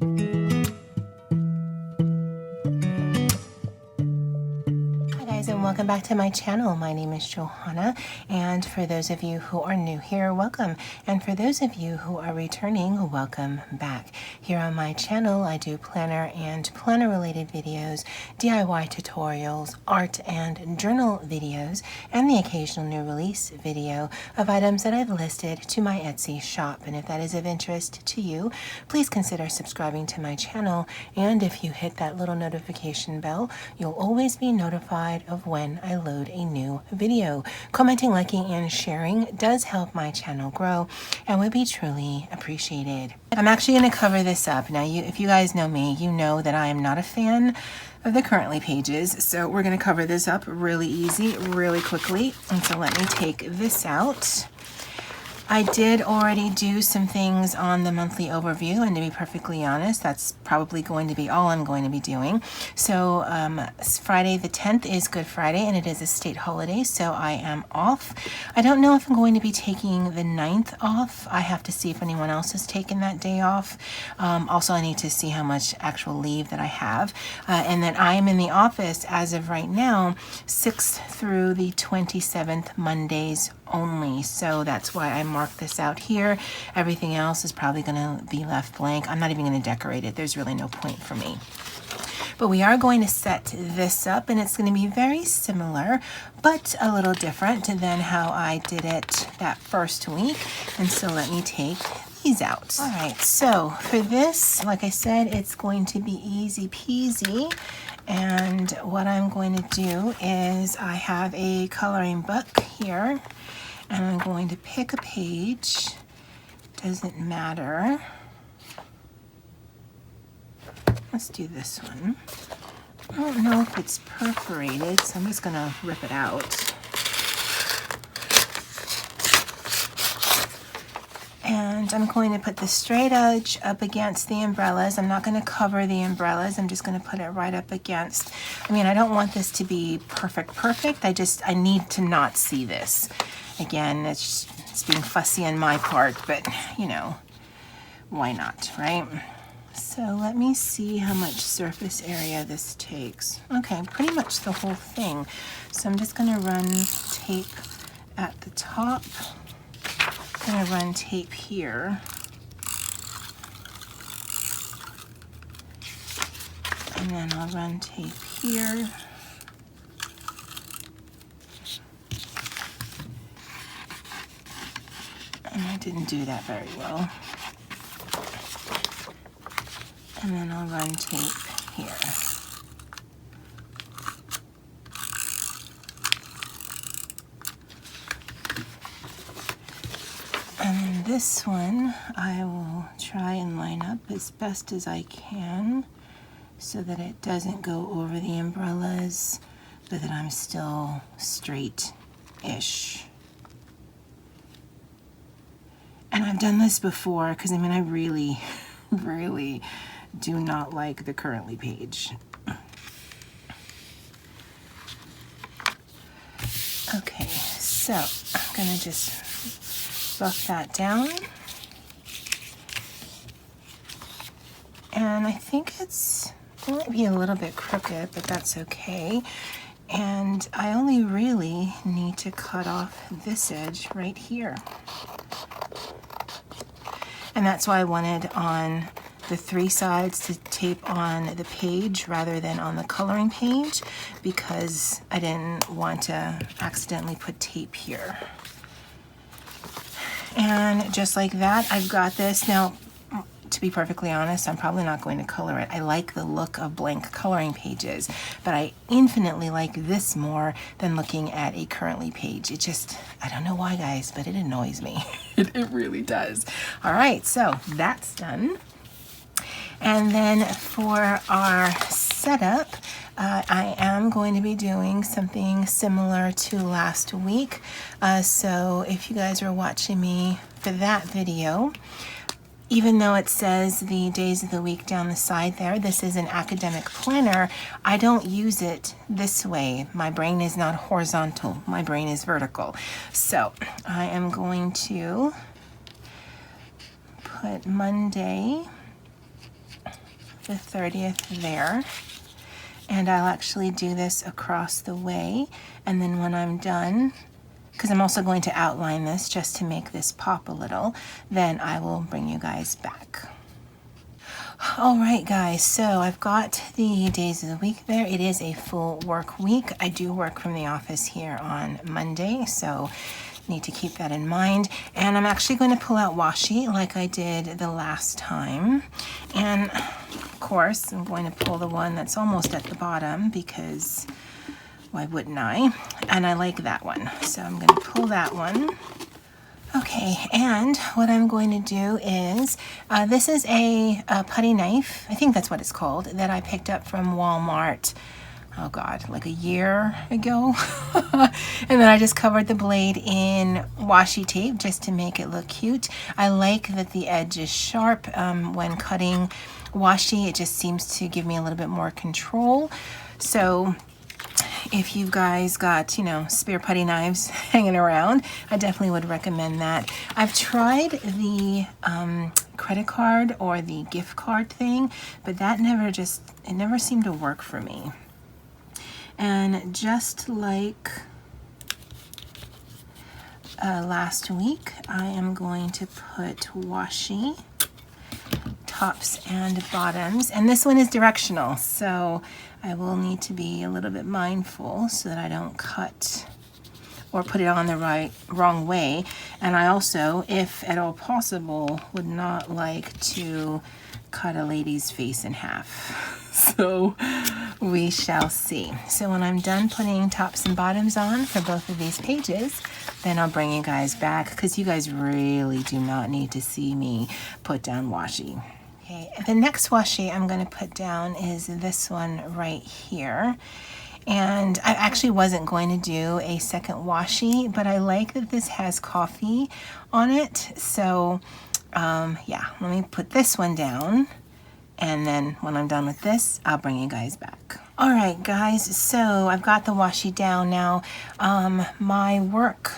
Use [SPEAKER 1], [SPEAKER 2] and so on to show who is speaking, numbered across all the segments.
[SPEAKER 1] And welcome back to my channel. My name is Johanna, and for those of you who are new here, welcome, and for those of you who are returning, welcome back. Here on my channel I do planner and planner related videos, DIY tutorials, art and journal videos, and the occasional new release video of items that I've listed to my Etsy shop. And if that is of interest to you, please consider subscribing to my channel, and if you hit that little notification bell, you'll always be notified of when I load a new video. Commenting, liking, and sharing does help my channel grow and would be truly appreciated. I'm actually going to cover this up. Now, if you guys know me, you know that I am not a fan of the currently pages, so we're going to cover this up really easy, really quickly. And so let me take this out. I did already do some things on the monthly overview, and to be perfectly honest, that's probably going to be all I'm going to be doing. So Friday the 10th is Good Friday, and it is a state holiday, so I am off. I don't know if I'm going to be taking the 9th off. I have to see if anyone else has taken that day off. Also, I need to see how much actual leave that I have. And then I am in the office as of right now, 6th through the 27th, Mondays only. So that's why I marked this out here. Everything else is probably going to be left blank. I'm not even going to decorate it. There's really no point for me. But we are going to set this up, and it's going to be very similar, but a little different than how I did it that first week. And so let me take these out. All right, so for this, like I said, it's going to be easy peasy. And what I'm going to do is I have a coloring book here, and I'm going to pick a page. Doesn't matter. Let's do this one. I don't know if it's perforated, so I'm just gonna rip it out. And I'm going to put the straight edge up against the umbrellas. I'm not going to cover the umbrellas. I'm just going to put it right up against. I mean, I don't want this to be perfect. I need to not see this. Again, it's being fussy on my part, but you know, why not, right? So let me see how much surface area this takes. Okay, pretty much the whole thing. So I'm just going to run tape at the top. I'm going to run tape here. And then I'll run tape here. And I didn't do that very well. And then I'll run tape here. And then this one, I will try and line up as best as I can so that it doesn't go over the umbrellas, but that I'm still straight-ish. And I've done this before because, I mean, I really, really do not like the currently page. Okay, so I'm going to just buff that down. And I think it might be a little bit crooked, but that's okay. And I only really need to cut off this edge right here. And that's why I wanted on the 3 sides to tape on the page rather than on the coloring page, because I didn't want to accidentally put tape here. And just like that, I've got this. Now, to be perfectly honest, I'm probably not going to color it. I like the look of blank coloring pages, but I infinitely like this more than looking at a currently page. It just, I don't know why, guys, but it annoys me. It really does. All right, so that's done. And then for our setup, I am going to be doing something similar to last week. So if you guys are watching me for that video, even though it says the days of the week down the side there, this is an academic planner, I don't use it this way. My brain is not horizontal, my brain is vertical. So I am going to put Monday the 30th there. And I'll actually do this across the way, and then when I'm done, because I'm also going to outline this just to make this pop a little, then I will bring you guys back. All right, guys, so I've got the days of the week there. It is a full work week. I do work from the office here on Monday, so need to keep that in mind. And I'm actually going to pull out washi like I did the last time. And of course, I'm going to pull the one that's almost at the bottom because why wouldn't I? And I like that one. So I'm going to pull that one. Okay, and what I'm going to do is, this is a putty knife, I think that's what it's called, that I picked up from Walmart, oh God, like a year ago. And then I just covered the blade in washi tape just to make it look cute. I like that the edge is sharp when cutting washi. It just seems to give me a little bit more control. So if you guys got, you know, spare putty knives hanging around, I definitely would recommend that. I've tried the credit card or the gift card thing, but that it never seemed to work for me. And just like last week, I am going to put washi tops and bottoms, and this one is directional, so I will need to be a little bit mindful so that I don't cut or put it on the wrong way. And I also, if at all possible, would not like to cut a lady's face in half. So we shall see. So when I'm done putting tops and bottoms on for both of these pages, then I'll bring you guys back, because you guys really do not need to see me put down washi. Okay, the next washi I'm going to put down is this one right here. And I actually wasn't going to do a second washi, but I like that this has coffee on it. So yeah, let me put this one down. And then when I'm done with this, I'll bring you guys back. All right, guys, so I've got the washi down now. My work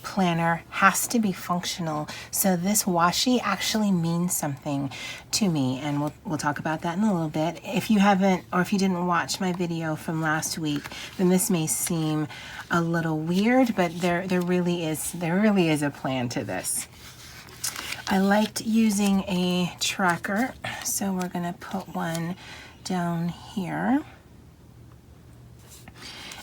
[SPEAKER 1] planner has to be functional, so this washi actually means something to me, and we'll talk about that in a little bit. If you haven't, or if you didn't watch my video from last week, then this may seem a little weird, but there really is a plan to this. I liked using a tracker, so we're gonna put one down here.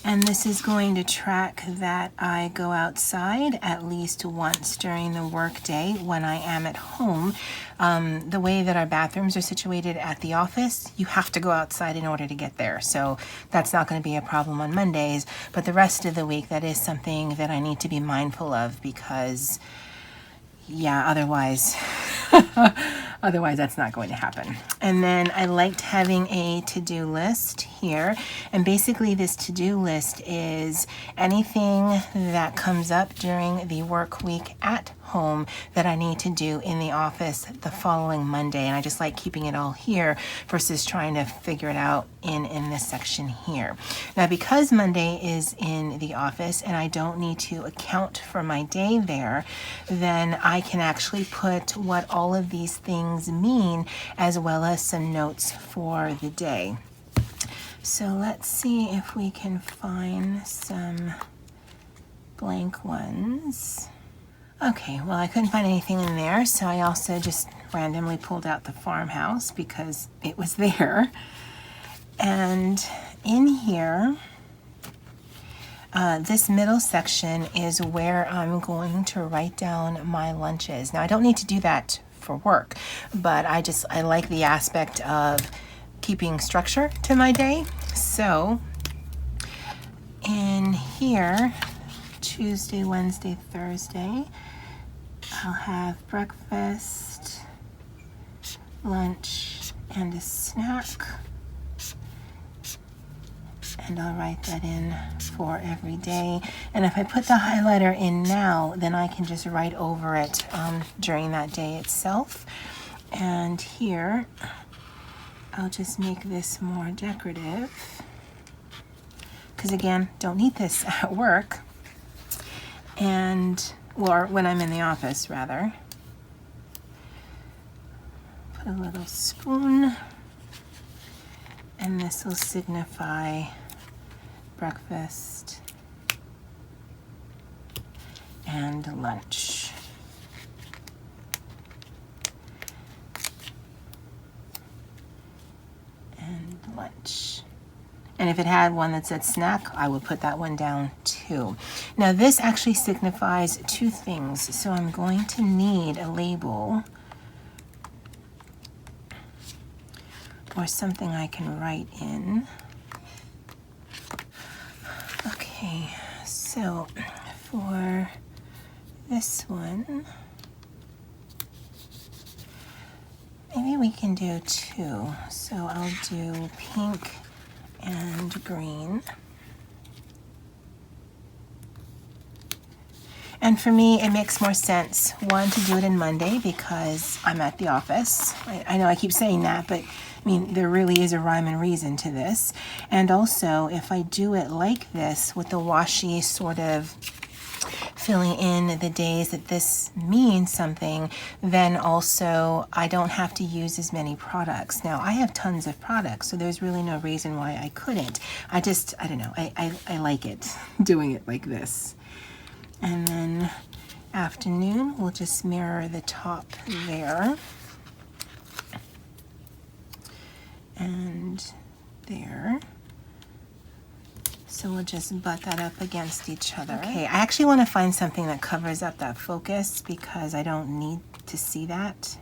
[SPEAKER 1] And this is going to track that I go outside at least once during the workday when I am at home. The way that our bathrooms are situated at the office, you have to go outside in order to get there. So that's not going to be a problem on Mondays, but the rest of the week, that is something that I need to be mindful of, because yeah, otherwise that's not going to happen. And then I liked having a to-do list here. And basically this to-do list is anything that comes up during the work week at home that I need to do in the office the following Monday. And I just like keeping it all here versus trying to figure it out in this section here. Now, because Monday is in the office and I don't need to account for my day there, then I can actually put what all of these things mean, as well as some notes for the day. So let's see if we can find some blank ones. Okay, well, I couldn't find anything in there, so I also just randomly pulled out the farmhouse because it was there. And in here, this middle section is where I'm going to write down my lunches. Now, I don't need to do that for work, but I like the aspect of keeping structure to my day. So in here, Tuesday, Wednesday, Thursday, I'll have breakfast, lunch, and a snack. And I'll write that in for every day. And if I put the highlighter in now, then I can just write over it during that day itself. And here, I'll just make this more decorative, because again, don't need this at work, or when I'm in the office rather. Put a little spoon And this will signify breakfast and lunch. And lunch. And if it had one that said snack, I would put that one down too. Now this actually signifies two things. So I'm going to need a label or something I can write in. Okay, so for this one, maybe we can do two. So I'll do pink and green. And for me, it makes more sense, one, to do it in Monday because I'm at the office. I know I keep saying that, but I mean, there really is a rhyme and reason to this. And also, if I do it like this with the washi sort of filling in the days that this means something, then also I don't have to use as many products. Now, I have tons of products, so there's really no reason why I couldn't. I don't know, I like it, doing it like this. And then afternoon, we'll just mirror the top there. And there. So we'll just butt that up against each other. Okay, I actually want to find something that covers up that focus because I don't need to see that.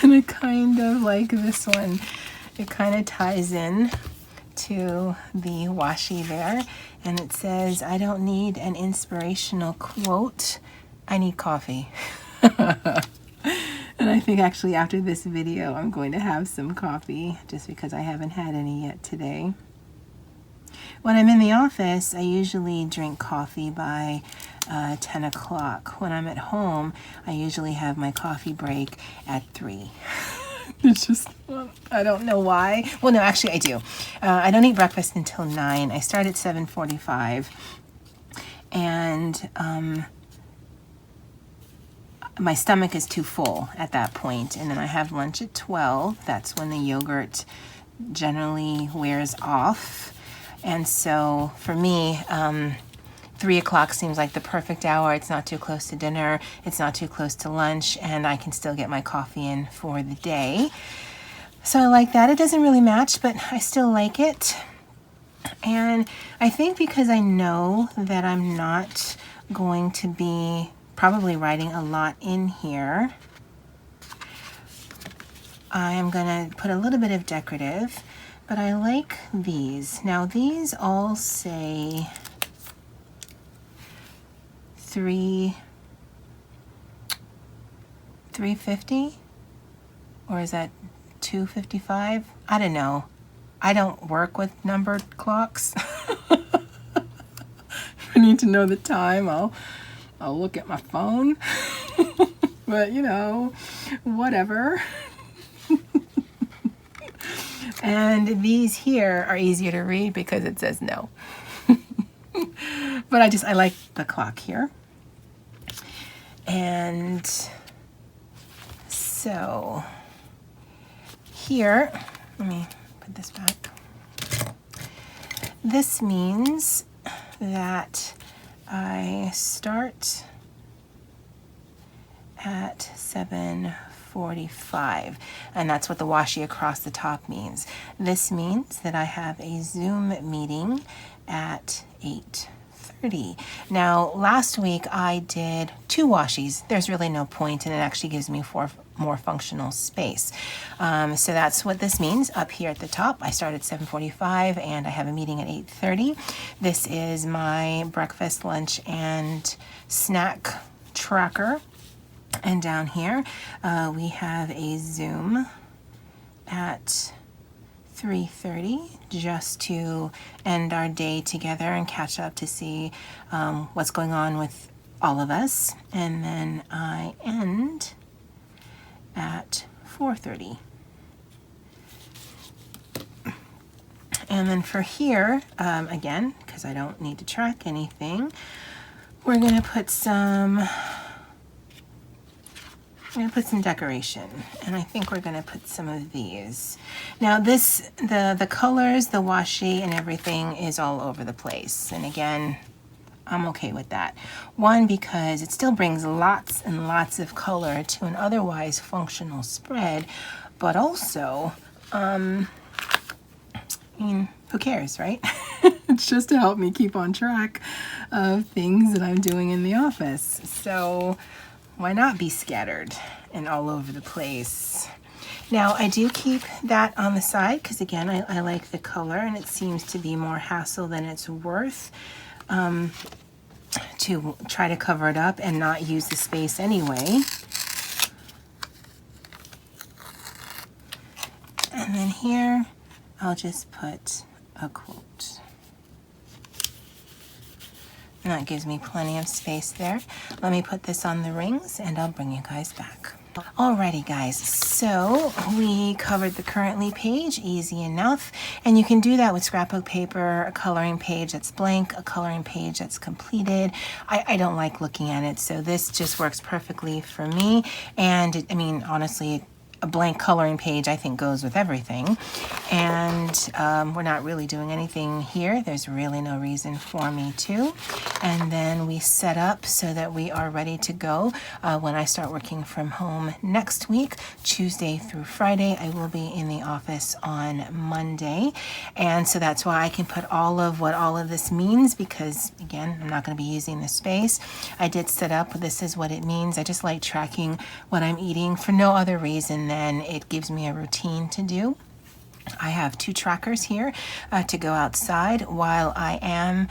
[SPEAKER 1] And I kind of like this one. It kind of ties in to the washi there. And it says, I don't need an inspirational quote. I need coffee. And I think actually after this video, I'm going to have some coffee just because I haven't had any yet today. When I'm in the office, I usually drink coffee by 10 o'clock. When I'm at home, I usually have my coffee break at 3. It's just, well, I don't know why. Well, no, actually I do. I don't eat breakfast until 9. I start at 7:45. And my stomach is too full at that point. And then I have lunch at 12. That's when the yogurt generally wears off. And so for me, 3 o'clock seems like the perfect hour. It's not too close to dinner. It's not too close to lunch. And I can still get my coffee in for the day. So I like that. It doesn't really match, but I still like it. And I think because I know that I'm not going to be probably writing a lot in here, I am going to put a little bit of decorative, but I like these. Now these all say 350, or is that 255? I don't know. I don't work with numbered clocks. If I need to know the time, I'll look at my phone. But you know, whatever. And these here are easier to read because it says no. But I like the clock here. And so here, let me put this back. This means that I start at 7:45, and that's what the washi across the top means. This means that I have a Zoom meeting at 8:30. Now, last week I did 2 washis. There's really no point, and it actually gives me more functional space. So that's what this means. Up here at the top, I start at 7:45, and I have a meeting at 8:30. This is my breakfast, lunch, and snack tracker. And down here, we have a Zoom at 3:30 just to end our day together and catch up to see what's going on with all of us. And then I end at 4:30. And then for here, again, because I don't need to track anything, we're going to put some going to put some decoration, and I think we're going to put some of these. Now this, the colors, the washi and everything is all over the place. And again, I'm okay with that. One, because it still brings lots and lots of color to an otherwise functional spread, but also, I mean, who cares, right? It's just to help me keep on track of things that I'm doing in the office. So why not be scattered and all over the place? Now I do keep that on the side because again, I like the color, and it seems to be more hassle than it's worth to try to cover it up and not use the space anyway. And then here, I'll just put a quote. And that gives me plenty of space there. Let me put this on the rings and I'll bring you guys back. Alrighty guys, so we covered the currently page, easy enough. And you can do that with scrapbook paper, a coloring page that's blank, a coloring page that's completed. I don't like looking at it, so this just works perfectly for me. And I mean, honestly, a blank coloring page I think goes with everything. And we're not really doing anything here. There's really no reason for me to. And then we set up so that we are ready to go when I start working from home next week, Tuesday through Friday. I will be in the office on Monday. And so that's why I can put all of what all of this means, because again, I'm not going to be using the space. I did set up, this is what it means. I just like tracking what I'm eating for no other reason than it gives me a routine to do. I have 2 trackers here to go outside while I am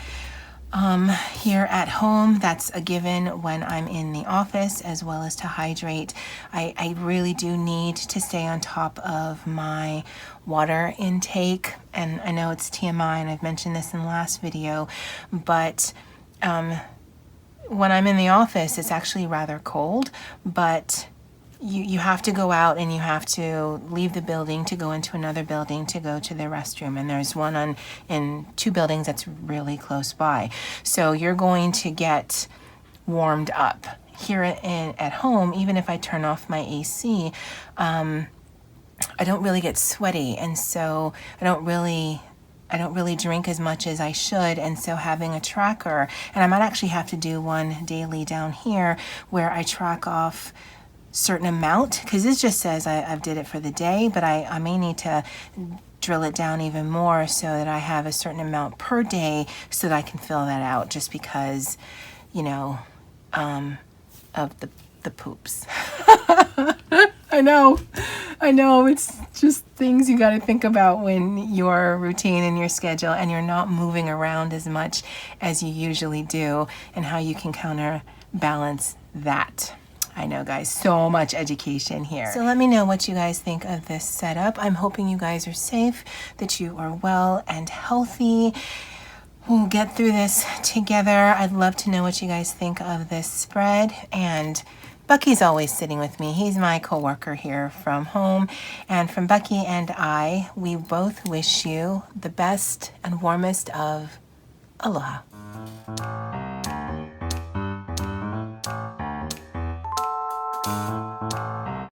[SPEAKER 1] here at home. That's a given when I'm in the office, as well as to hydrate. I really do need to stay on top of my water intake. And I know it's TMI and I've mentioned this in the last video, but when I'm in the office, it's actually rather cold, but you have to go out and you have to leave the building to go into another building to go to the restroom. And there's one in 2 buildings that's really close by. So you're going to get warmed up. Here at home, even if I turn off my AC, I don't really get sweaty. And so I don't really drink as much as I should, and so having a tracker, and I might actually have to do one daily down here where I track off certain amount, because this just says I've did it for the day, but I may need to drill it down even more so that I have a certain amount per day so that I can fill that out, just because, you know, of the poops. I know, it's just things you got to think about when your routine and your schedule and you're not moving around as much as you usually do, and how you can counterbalance that. I know, guys, so much education here. So let me know what you guys think of this setup. I'm hoping you guys are safe, that you are well and healthy. We'll get through this together. I'd love to know what you guys think of this spread. And Bucky's always sitting with me. He's my coworker here from home. And from Bucky and I, we both wish you the best and warmest of aloha.